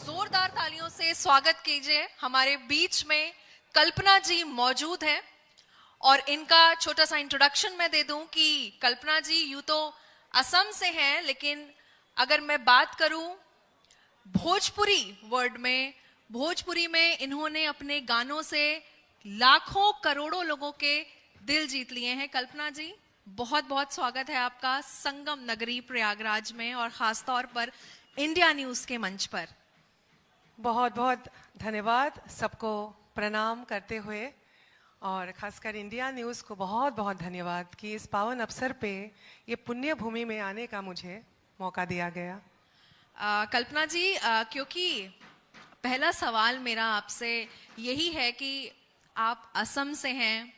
जोरदार तालियों से स्वागत कीजिए। हमारे बीच में कल्पना जी मौजूद हैं और इनका छोटा सा इंट्रोडक्शन मैं दे दूं कि कल्पना जी यूं तो असम से हैं, लेकिन अगर मैं बात करूं भोजपुरी वर्ड में, भोजपुरी में इन्होंने अपने गानों से लाखों करोड़ों लोगों के दिल जीत लिए हैं। कल्पना जी, बहुत बहुत स्वागत है आपका संगम नगरी प्रयागराज में और खासतौर पर इंडिया न्यूज के मंच पर। बहुत बहुत धन्यवाद, सबको प्रणाम करते हुए और खासकर इंडिया न्यूज़ को बहुत बहुत धन्यवाद कि इस पावन अवसर पे ये पुण्य भूमि में आने का मुझे मौका दिया गया। कल्पना जी, क्योंकि पहला सवाल मेरा आपसे यही है कि आप असम से हैं,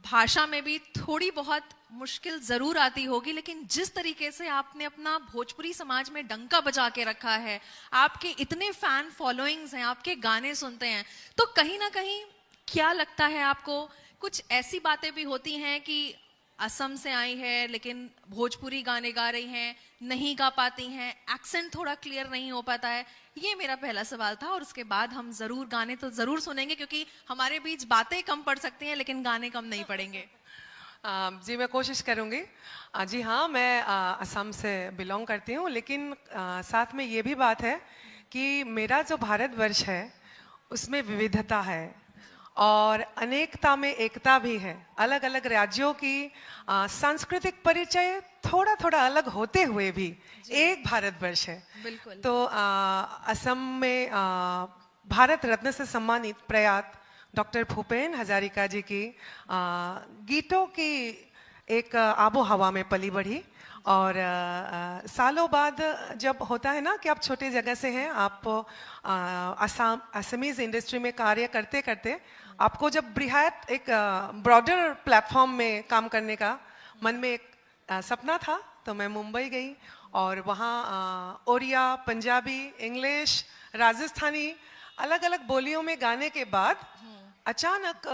भाषा में भी थोड़ी बहुत मुश्किल जरूर आती होगी, लेकिन जिस तरीके से आपने अपना भोजपुरी समाज में डंका बजा के रखा है, आपके इतने फैन फॉलोइंग्स हैं, आपके गाने सुनते हैं, तो कहीं ना कहीं क्या लगता है आपको, कुछ ऐसी बातें भी होती हैं कि असम से आई है लेकिन भोजपुरी गाने गा रही हैं, नहीं गा पाती हैं, एक्सेंट थोड़ा क्लियर नहीं हो पाता है? ये मेरा पहला सवाल था और उसके बाद हम जरूर गाने तो जरूर सुनेंगे, क्योंकि हमारे बीच बातें कम पड़ सकती हैं लेकिन गाने कम नहीं पड़ेंगे। जी, मैं कोशिश करूँगी। जी हाँ, मैं असम से बिलोंग करती हूँ, लेकिन साथ में ये भी बात है कि मेरा जो भारतवर्ष है उसमें विविधता है और अनेकता में एकता भी है। अलग अलग राज्यों की सांस्कृतिक परिचय थोड़ा थोड़ा अलग होते हुए भी एक भारतवर्ष है। बिल्कुल। तो असम में भारत रत्न से सम्मानित प्रयात डॉक्टर भूपेन हजारिका जी की गीतों की एक आबो हवा में पली बढ़ी और सालों बाद जब होता है ना कि आप छोटे जगह से हैं, आप असमीज इंडस्ट्री में कार्य करते करते आपको जब बृहत एक ब्रॉडर प्लेटफॉर्म में काम करने का मन में एक सपना था, तो मैं मुंबई गई और वहाँ ओरिया, पंजाबी, इंग्लिश, राजस्थानी अलग अलग बोलियों में गाने के बाद अचानक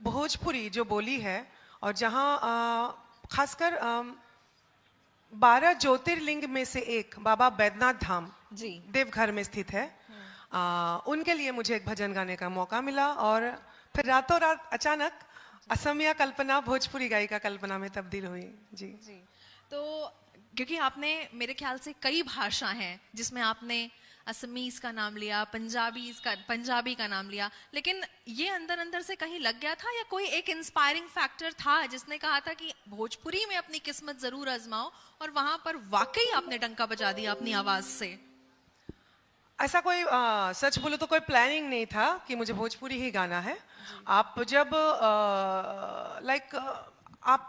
भोजपुरी जो बोली है और जहाँ खासकर 12 ज्योतिर्लिंग में से एक बाबा बैद्यनाथ धाम जी देवघर में स्थित है, उनके लिए मुझे एक भजन गाने का मौका मिला और फिर रातों रात अचानक असमिया कल्पना भोजपुरी गायिका कल्पना में तब्दील हुई। जी जी। तो क्योंकि आपने मेरे ख्याल से कई भाषा हैं जिसमें आपने असमीज का नाम लिया, पंजाबी का नाम लिया, लेकिन ये अंदर अंदर से कहीं लग गया था या कोई एक इंस्पायरिंग फैक्टर था जिसने कहा था कि भोजपुरी में अपनी किस्मत जरूर आजमाओ, और वहां पर वाकई आपने डंका बजा दिया अपनी आवाज से? ऐसा कोई सच बोलो तो कोई प्लानिंग नहीं था कि मुझे भोजपुरी ही गाना है। आप जब आप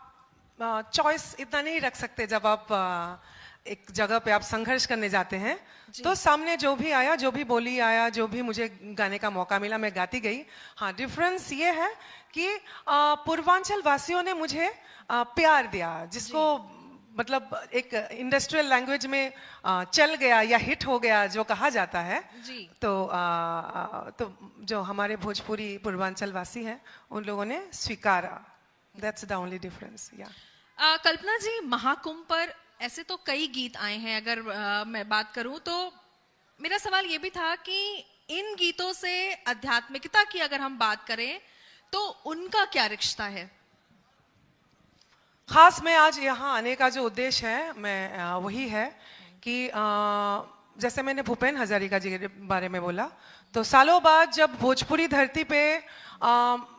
चॉइस इतना नहीं रख सकते जब आप एक जगह पे आप संघर्ष करने जाते हैं, तो सामने जो भी आया, जो भी बोली आया, जो भी मुझे गाने का मौका मिला, मैं गाती गई। हाँ, डिफरेंस ये है कि पूर्वांचल वासियों ने मुझे प्यार दिया, जिसको मतलब एक इंडस्ट्रियल लैंग्वेज में चल गया या हिट हो गया जो कहा जाता है जी। तो जो हमारे भोजपुरी पूर्वांचल वासी हैं उन लोगों ने स्वीकारा। That's the only difference. या कल्पना जी, महाकुंभ पर ऐसे तो कई गीत आए हैं, अगर मैं बात करूं तो मेरा सवाल ये भी था कि इन गीतों से आध्यात्मिकता की अगर हम बात करें तो उनका क्या रिश्ता है? खास में आज यहाँ आने का जो उद्देश्य है मैं वही है कि जैसे मैंने भूपेन हजारिका जी के बारे में बोला, तो सालों बाद जब भोजपुरी धरती पे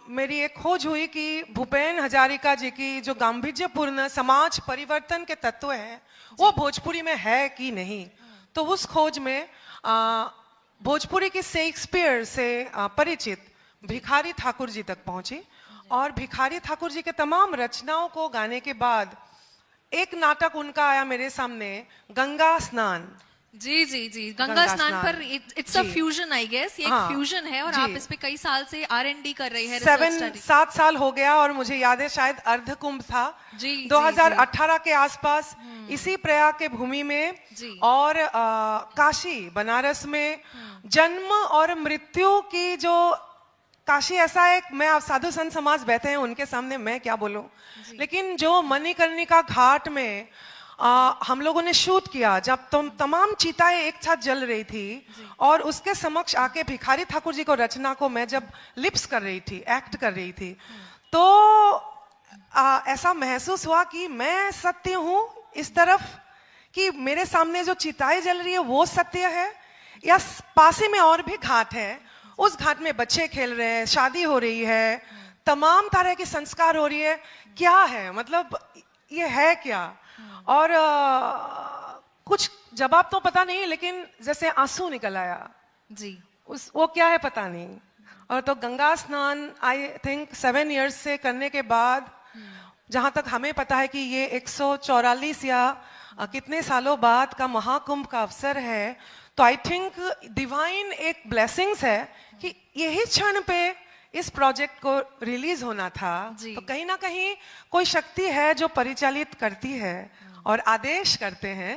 मेरी एक खोज हुई कि भूपेन हजारिका जी की जो गांभीर्यपूर्ण समाज परिवर्तन के तत्व हैं वो भोजपुरी में है कि नहीं। तो उस खोज में भोजपुरी की शेक्सपियर से परिचित भिखारी ठाकुर जी तक पहुंची और भिखारी ठाकुर जी के तमाम रचनाओं को गाने के बाद एक नाटक उनका आया मेरे सामने, गंगा स्नान। जी जी जी, गंगा स्नान पर it's a fusion, I guess ये एक फ्यूजन है और आप इस पे कई साल से R&D कर रहे हैं, 7 साल हो गया और मुझे याद है शायद अर्धकुंभ था जी 2018 के आसपास इसी प्रयाग के भूमि में और काशी बनारस में जन्म और मृत्यु की जो काशी ऐसा एक, मैं आप साधु संत समाज बैठे हैं उनके सामने मैं क्या बोलूं, लेकिन जो मणिकर्णिका घाट में हम लोगों ने शूट किया जब तमाम चीताएं एक साथ जल रही थी और उसके समक्ष आके भिखारी ठाकुर जी को रचना को मैं जब लिप्स कर रही थी, एक्ट कर रही थी, तो ऐसा महसूस हुआ कि मैं सत्य हूं इस तरफ, कि मेरे सामने जो चिताएं जल रही है वो सत्य है, या पास ही में और भी घाट है, उस घाट में बच्चे खेल रहे हैं, शादी हो रही है, तमाम तरह के संस्कार हो रही है, क्या है, मतलब ये है क्या? और कुछ जवाब तो पता नहीं, लेकिन जैसे आंसू निकल आया जी, वो क्या है पता नहीं। और तो गंगा स्नान आई थिंक 7 इयर्स से करने के बाद, जहां तक हमें पता है कि ये 144 या कितने सालों बाद का महाकुंभ का अवसर है, तो आई थिंक डिवाइन एक ब्लेसिंग्स है कि यही क्षण पे इस प्रोजेक्ट को रिलीज होना था। तो कहीं ना कहीं कोई शक्ति है जो परिचालित करती है और आदेश करते हैं।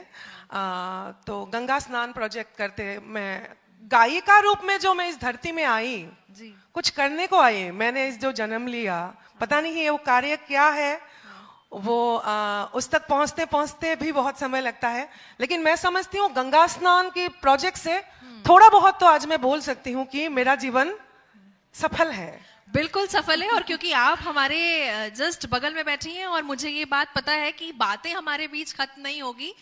तो गंगा स्नान प्रोजेक्ट करते, मैं गायिका रूप में जो मैं इस धरती में आई, कुछ करने को आई, मैंने इस जो जन्म लिया, पता नहीं ये वो कार्य क्या है, वो उस तक पहुंचते पहुंचते भी बहुत समय लगता है, लेकिन मैं समझती हूँ गंगा स्नान की प्रोजेक्ट से थोड़ा बहुत तो आज मैं बोल सकती हूँ कि मेरा जीवन सफल है। बिल्कुल सफल है। और क्योंकि आप हमारे जस्ट बगल में बैठी हैं और मुझे ये बात पता है कि बातें हमारे बीच खत्म नहीं होगी,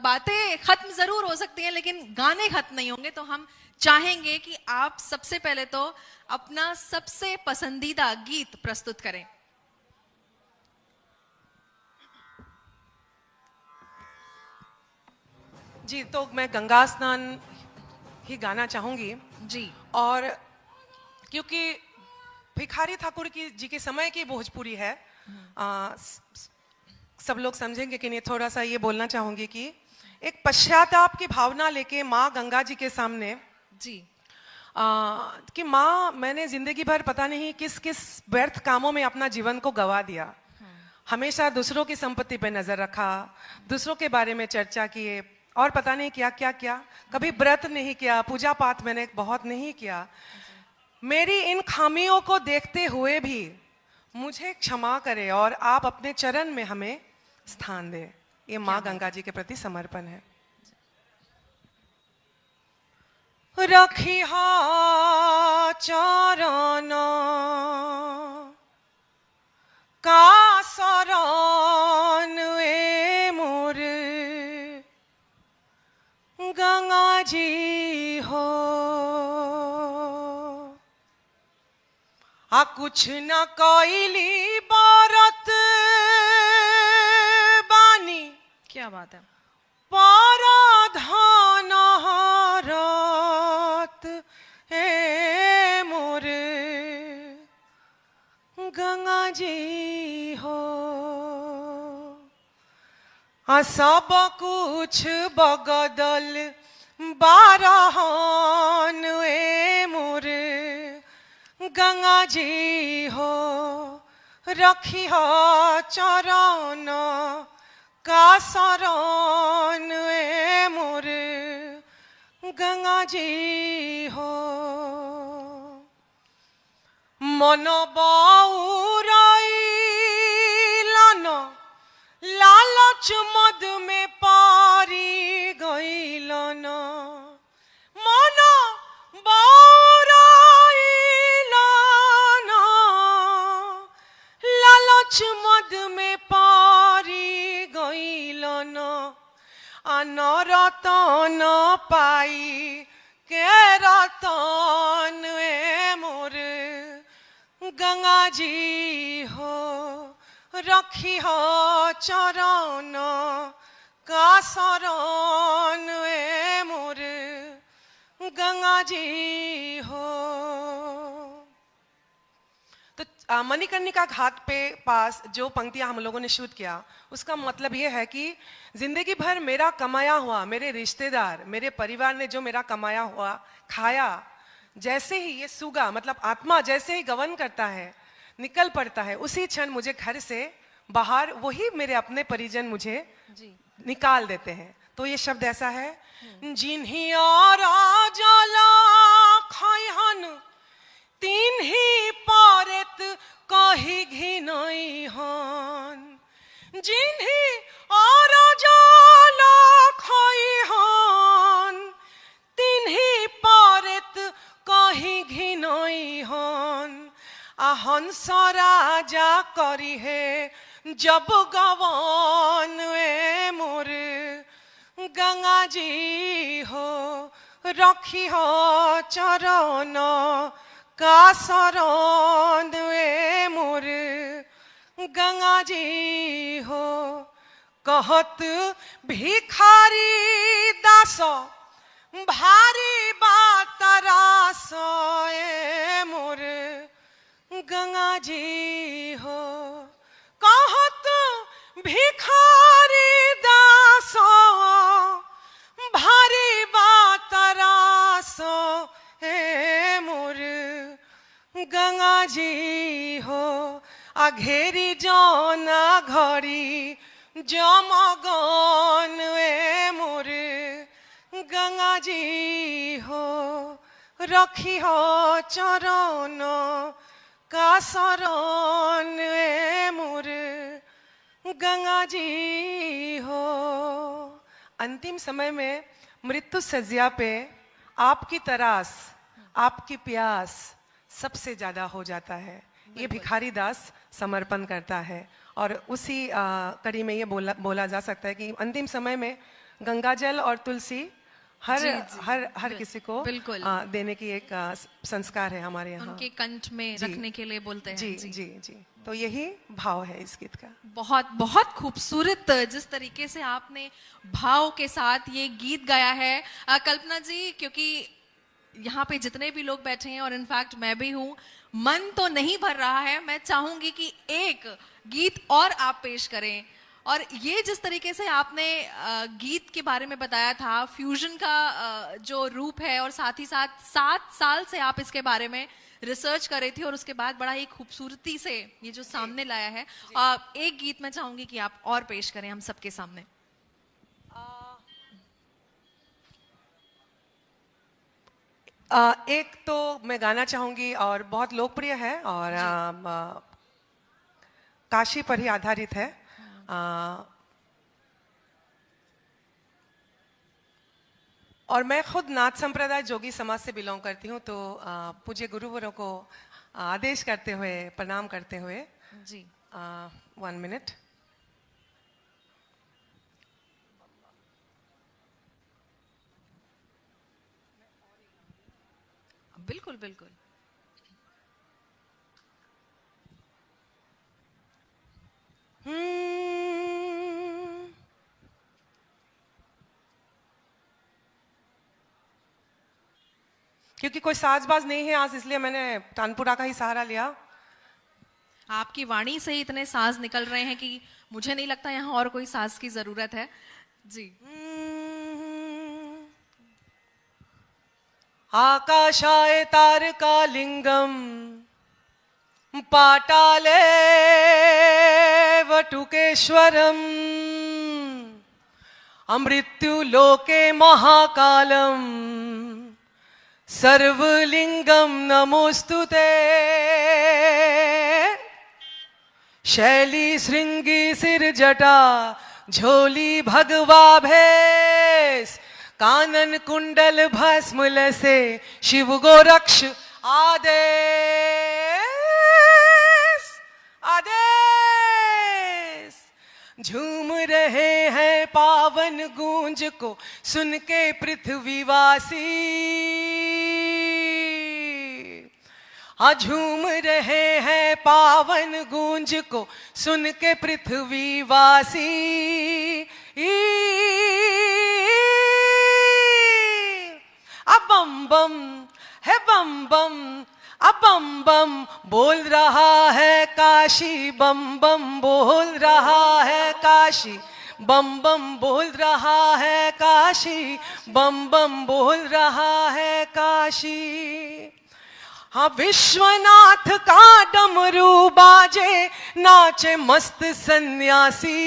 बातें खत्म जरूर हो सकती हैं लेकिन गाने खत्म नहीं होंगे, तो हम चाहेंगे कि आप सबसे पहले तो अपना सबसे पसंदीदा गीत प्रस्तुत करें। जी, तो मैं गंगा स्नान ही गाना चाहूंगी जी। और क्योंकि भिखारी ठाकुर जी के समय की भोजपुरी है, सब लोग समझेंगे कि नहीं, थोड़ा सा ये बोलना चाहूंगी कि एक पश्चाताप की भावना लेके माँ गंगा जी के सामने जी, कि माँ, मैंने जिंदगी भर पता नहीं किस किस व्यर्थ कामों में अपना जीवन को गवा दिया, हमेशा दूसरों की संपत्ति पे नजर रखा, दूसरों के बारे में चर्चा किए और पता नहीं क्या क्या क्या, कभी व्रत नहीं किया, पूजा पाठ मैंने बहुत नहीं किया। मेरी इन खामियों को देखते हुए भी मुझे क्षमा करे और आप अपने चरण में हमें स्थान दे। ये माँ गंगा जी के प्रति समर्पण है। रखी चरण का शरण ए मोर गंगा जी हो, कुछ न कोइली बारत बानी, क्या बात है, पराधान हरत हे मोर गंगा जी हो, सब कुछ बगदल बारहन ए मोर गंगा जी हो, रखी हो चरण का शरण ए मोर गंगा जी हो, मन बउराइलन लालच मद में पारी गइलन, मन बउराइलन लालच मद में पारी गइलन, अनरतन पाई के रतन ए मोर गंगा जी हो, रखी हो चरण का शरण ए मोर गंगा जी हो। तो मणिकर्णिका घाट पे पास जो पंक्तियां हम लोगों ने शूट किया, उसका मतलब ये है कि जिंदगी भर मेरा कमाया हुआ, मेरे रिश्तेदार, मेरे परिवार ने जो मेरा कमाया हुआ खाया, जैसे ही ये सुगा, मतलब आत्मा जैसे ही गमन करता है, निकल पड़ता है, उसी क्षण मुझे घर से बाहर वही मेरे अपने परिजन मुझे निकाल देते हैं। तो ये शब्द ऐसा है, जिन्हीं जला खैहन तिन्हीं पारत कही घिनई हन, जिन्हीं हंस राजा करी है जब गवन ए मोर गंगा जी हो रखी हो चरण का शरण ए मोर गंगा जी हो। कहत भिखारी दास भारी बात रास ए मोर गंगा जी हो। कहत भिखारी दास भारी बात रास ए मोर गंगा जी हो। घेरी जौना घड़ी जमगन ए मोर गंगा जी हो रखी हो चरण का शरण ए मोर गंगा जी हो। अंतिम समय में मृत्यु सज्जा पे आपकी तरास आपकी प्यास सबसे ज्यादा हो जाता है। ये भिखारी दास समर्पण करता है और उसी कड़ी में ये बोला जा सकता है कि अंतिम समय में गंगाजल और तुलसी हर जी, जी, हर हर किसी को बिल्कुल देने की एक संस्कार है हमारे यहाँ। उनके कंठ में जी, रखने के लिए बोलते हैं। जी जी जी, जी। तो यही भाव है इस गीत का। बहुत बहुत खूबसूरत जिस तरीके से आपने भाव के साथ ये गीत गाया है कल्पना जी, क्योंकि यहाँ पे जितने भी लोग बैठे हैं और इनफैक्ट मैं भी हूँ, मन तो नहीं भर रहा है। मैं चाहूंगी कि एक गीत और आप पेश करें। और ये जिस तरीके से आपने गीत के बारे में बताया था, फ्यूजन का जो रूप है, और साथ ही साथ 7 साल से आप इसके बारे में रिसर्च कर रही थी और उसके बाद बड़ा ही खूबसूरती से ये जो सामने लाया है, एक गीत मैं चाहूंगी कि आप और पेश करें हम सबके सामने। एक तो मैं गाना चाहूंगी और बहुत लोकप्रिय है और काशी पर ही आधारित है। और मैं खुद नाथ संप्रदाय जोगी समाज से बिलोंग करती हूँ, तो पूज्य गुरुवरों को आदेश करते हुए, प्रणाम करते हुए जी 1 मिनट। बिल्कुल बिल्कुल। क्योंकि कोई साजबाज नहीं है आज, इसलिए मैंने तानपुरा का ही सहारा लिया। आपकी वाणी से ही इतने साज निकल रहे हैं कि मुझे नहीं लगता यहाँ और कोई साज की जरूरत है। जी। आकाशाय तारकालिंगम पाताले वटुकेश्वरम अमृत्युलोके महाकालम सर्वलिंगम नमोस्तुते। शैली श्रृंगी सिर जटा झोली भगवा भेष कानन कुंडल भस्म लसे शिव गोरक्ष आदेश आदेश। झूम रहे हैं पावन गूंज को सुन के पृथ्वीवासी, झूम रहे हैं पावन गूंज को सुन के पृथ्वीवासी। बम बम है बम बम, बम बम बोल रहा है काशी, बम बम बोल रहा है काशी, बम बम बोल रहा है काशी, बम बम बोल रहा है काशी। हाँ विश्वनाथ का डमरू बाजे नाचे मस्त सन्यासी,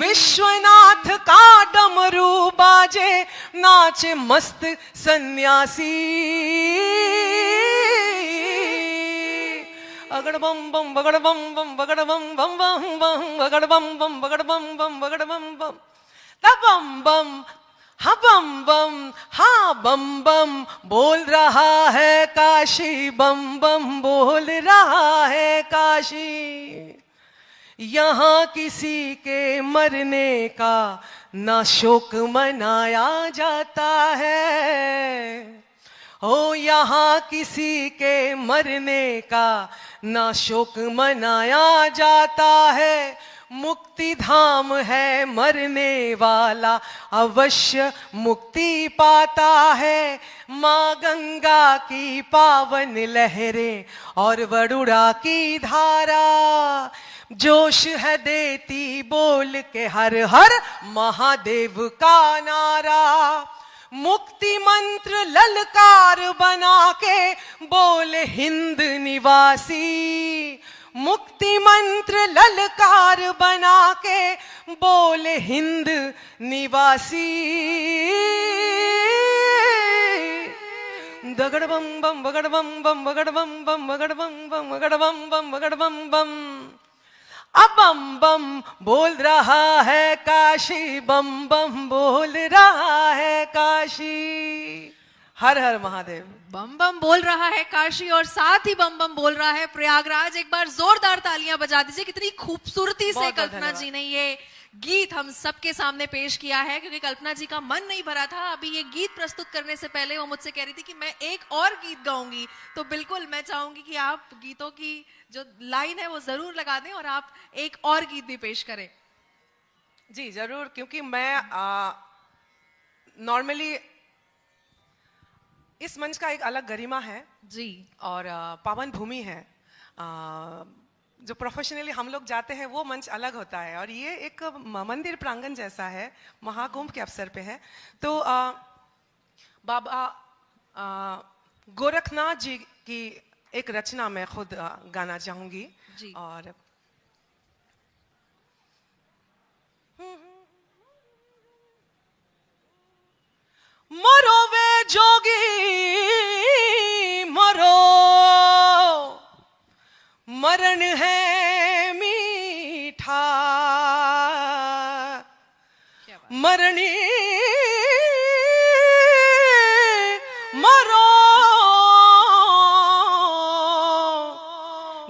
विश्वनाथ का डमरू बाजे नाचे मस्त सन्यासी। अगड़ बम बम बगड़ बम बम बगड़ बम बम बम बम बगड़ बम बम बगड़ बम बम बगड़ बम बम बम बम। हाँ बम बम बम, हाँ बम बम बोल रहा है काशी, बम बम बोल रहा है काशी। यहाँ किसी के मरने का ना शोक मनाया जाता है, हो यहाँ किसी के मरने का ना शोक मनाया जाता है। मुक्ति धाम है मरने वाला अवश्य मुक्ति पाता है। माँ गंगा की पावन लहरें और वरुणा की धारा जोश है देती बोल के हर हर महादेव का नारा। मुक्ति मंत्र ललकार बना के बोले हिंद निवासी, मुक्ति मंत्र ललकार बना के बोले हिंद निवासी। दगड़ बम बम बगड़ बम बम बगड़ बम बम बगड़ बम बम बगड़ बम बम बगड़ बम बम। अब बम बम बोल रहा है काशी, बम बम बोल रहा है काशी। हर हर महादेव। बम बम बोल रहा है काशी और साथ ही बम बम बोल रहा है प्रयागराज। एक बार जोरदार तालियां बजा दीजिए। कितनी खूबसूरती से कल्पना जी ने ये गीत हम सबके सामने पेश किया है, क्योंकि कल्पना जी का मन नहीं भरा था। अभी ये गीत प्रस्तुत करने से पहले वो मुझसे कह रही थी कि मैं एक और गीत गाऊंगी, तो बिल्कुल मैं चाहूंगी कि आप गीतों की जो लाइन है वो जरूर लगा दें और आप एक और गीत भी पेश करें। जी जरूर, क्योंकि मैं नॉर्मली इस मंच का एक अलग गरिमा है जी, और पावन भूमि है। जो प्रोफेशनली हम लोग जाते हैं वो मंच अलग होता है, और ये एक मंदिर प्रांगण जैसा है, महाकुंभ के अवसर पे है। तो बाबा गोरखनाथ जी की एक रचना मैं खुद गाना चाहूंगी जी। और मरो वे जोगी मरो, मरण है मीठा, मरनी मरो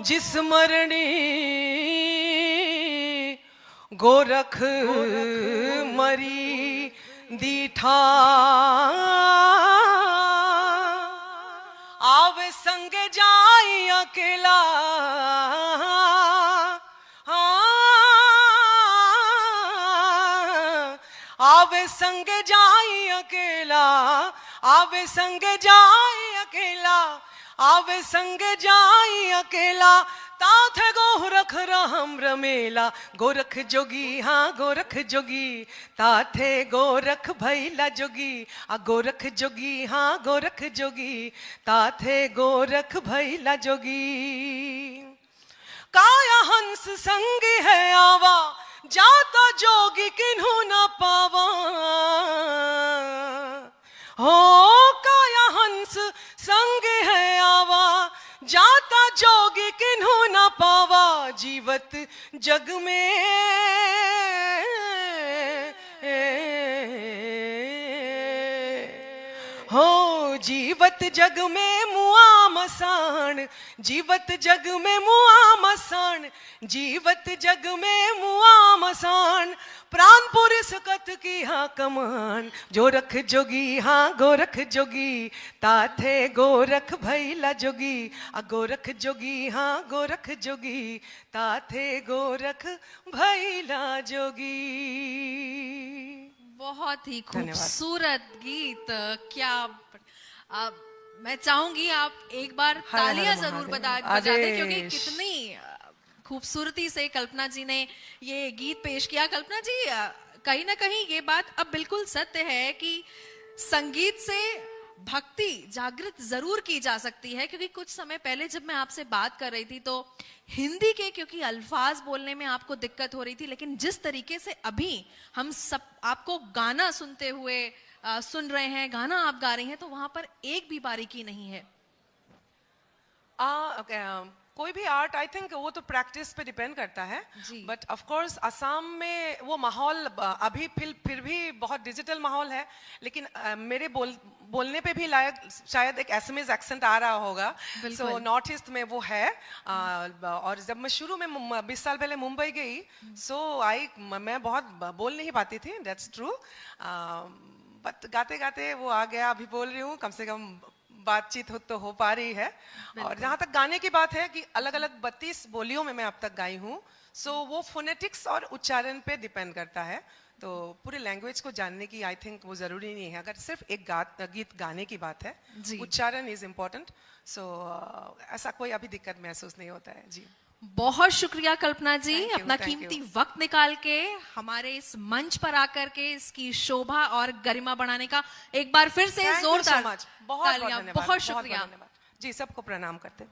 जिस मरनी गोरख मरी दीठा। आवे संग जाई अकेला, आवे संग जाई अकेला, आवे संग जाई अकेला, आवे संग जाई अकेला। तात गोरख राम रमेला, गोरख जोगी हाँ गोरख जोगी, ताथे गोरख भैला जोगी, गोरख जोगी हाँ गोरख जोगी, ताथे गोरख भैला जोगी। काया हंस संग है आवा, जाता जोगी किन्हू न पावा, हो काया हंस संग है आवा, जाता जोगी किन्हू न पावा। जीवत जग में हो, जीवत जग में मुआ मसान, जीवत जग में मुआ मसान, जीवत जग में मुआ मसान। प्राण पुरुष कथ की हाँ कमान, जोरख जोगी हाँ गोरख जोगी, ताथे गोरख भैला जोगी, गोरख जोगी हाँ गोरख जोगी, ताथे गोरख भैला जोगी। बहुत ही खूबसूरत गीत। क्या मैं चाहूंगी आप एक बार तालियां जरूर बजा दें, क्योंकि कितनी खूबसूरती से कल्पना जी ने ये गीत पेश किया। कल्पना जी, कहीं ना कहीं ये बात अब बिल्कुल सत्य है कि संगीत से भक्ति जागृत जरूर की जा सकती है, क्योंकि कुछ समय पहले जब मैं आपसे बात कर रही थी तो हिंदी के क्योंकि अल्फाज बोलने में आपको दिक्कत हो रही थी, लेकिन जिस तरीके से अभी हम सब आपको गाना सुनते हुए सुन रहे हैं, गाना आप गा रही हैं, तो वहां पर एक भी बारीकी नहीं है। कोई भी आर्ट आई थिंक वो तो प्रैक्टिस पे डिपेंड करता है, जी। बट ऑफ कोर्स असम में वो माहौल अभी फिर भी बहुत डिजिटल माहौल है, लेकिन मेरे बोलने पे भी लायक शायद एक एसएमएस एक्सेंट आ रहा होगा। सो नॉर्थ ईस्ट में वो है। और जब मैं शुरू में 20 साल पहले मुंबई गई, सो मैं बहुत बोल नहीं पाती थी, दैट्स ट्रू, बट गाते गाते वो आ गया, अभी बोल रही हूँ, कम से कम बातचीत हो पा रही है। और जहाँ तक गाने की बात है कि अलग अलग 32 बोलियों में मैं अब तक गाई हूँ, सो वो फोनेटिक्स और उच्चारण पे डिपेंड करता है। तो पूरे लैंग्वेज को जानने की आई थिंक वो जरूरी नहीं है, अगर सिर्फ एक गीत गाने की बात है, उच्चारण इज इम्पोर्टेंट। सो ऐसा कोई अभी दिक्कत महसूस नहीं होता है जी। बहुत शुक्रिया कल्पना जी, Thank you, अपना thank कीमती you. वक्त निकाल के हमारे इस मंच पर आकर के इसकी शोभा और गरिमा बढ़ाने का एक बार फिर से Thank you so जोरदार much. बहुत तालियां। धन्यवाद, बहुत शुक्रिया। धन्यवाद जी, सबको प्रणाम करते हैं।